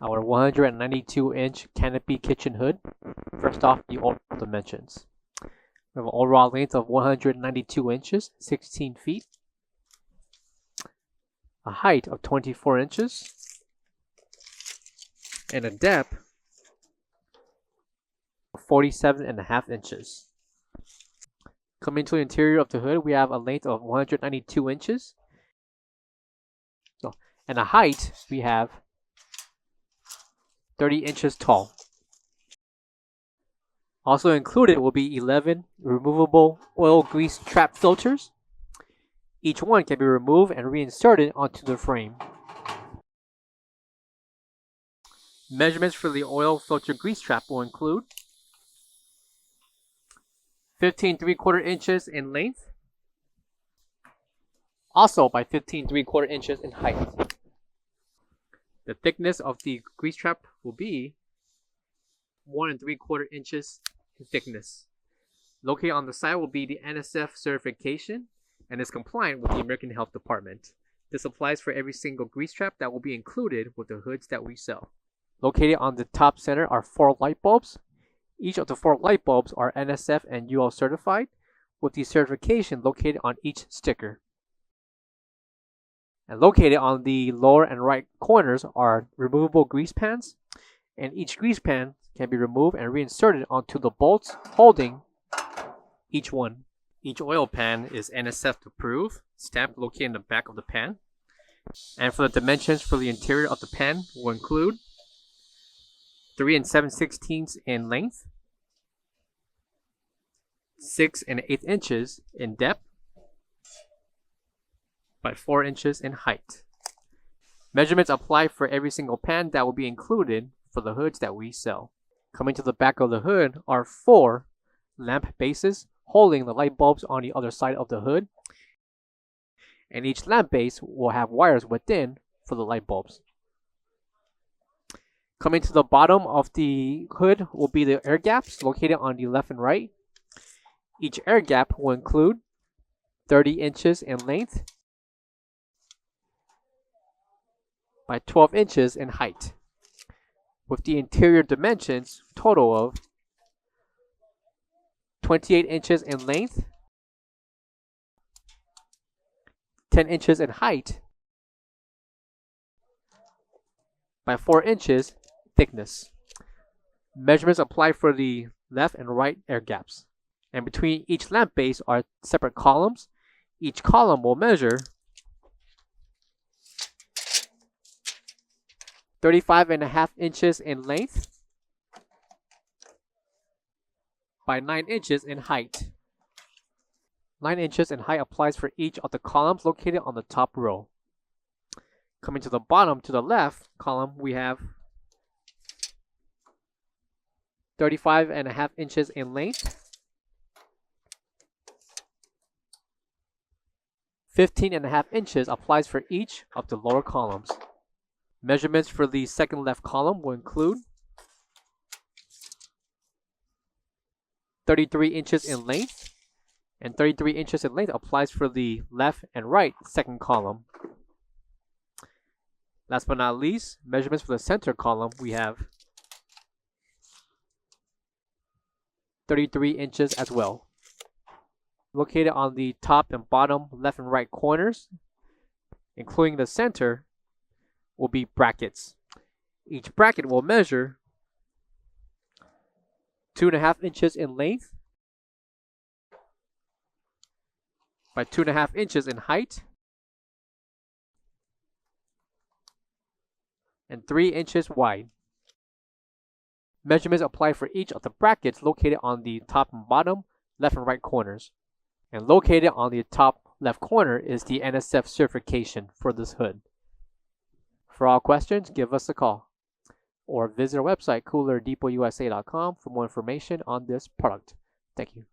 our 192-inch canopy kitchen hood. First off, the overall dimensions. We have an overall length of 192 inches, 16 feet. A height of 24 inches. And a depth of 47.5 inches. Coming to the interior of the hood, we have a length of 192 inches. And a height, we have 30 inches tall. Also included will be 11 removable oil grease trap filters. Each one can be removed and reinserted onto the frame. Measurements for the oil filter grease trap will include 15 3/4 inches in length, also by 15 3/4 inches in height. The thickness of the grease trap will be 1 3/4 inches in thickness. Located on the side will be the NSF certification and is compliant with the American Health Department. This applies for every single grease trap that will be included with the hoods that we sell. Located on the top center are 4 light bulbs. Each of the 4 light bulbs are NSF and UL certified, with the certification located on each sticker. And located on the lower and right corners are removable grease pans, and each grease pan can be removed and reinserted onto the bolts holding each one. Each oil pan is NSF approved, stamped located in the back of the pan. And for the dimensions for the interior of the pan will include 3 7/16 in length, 6 1/8 inches in depth, by 4 inches in height. Measurements apply for every single pan that will be included for the hoods that we sell. Coming to the back of the hood are 4 lamp bases holding the light bulbs on the other side of the hood, and each lamp base will have wires within for the light bulbs. Coming to the bottom of the hood will be the air gaps located on the left and right. Each air gap will include 30 inches in length by 12 inches in height, with the interior dimensions total of 28 inches in length, 10 inches in height, by 4 inches thickness. Measurements apply for the left and right air gaps. And between each lamp base are separate columns. Each column will measure 35.5 inches in length by 9 inches in height. 9 inches in height applies for each of the columns located on the top row. Coming to the bottom, to the left column, we have 35.5 inches in length, 15.5 inches applies for each of the lower columns. Measurements for the second left column will include 33 inches in length, and 33 inches in length applies for the left and right second column. Last but not least, measurements for the center column, we have 33 inches as well. Located on the top and bottom left and right corners, including the center, will be brackets. Each bracket will measure 2.5 inches in length by 2.5 inches in height and 3 inches wide. Measurements apply for each of the brackets located on the top and bottom left and right corners. And located on the top left corner is the NSF certification for this hood. For all questions, give us a call or visit our website, coolerdepotUSA.com, for more information on this product. Thank you.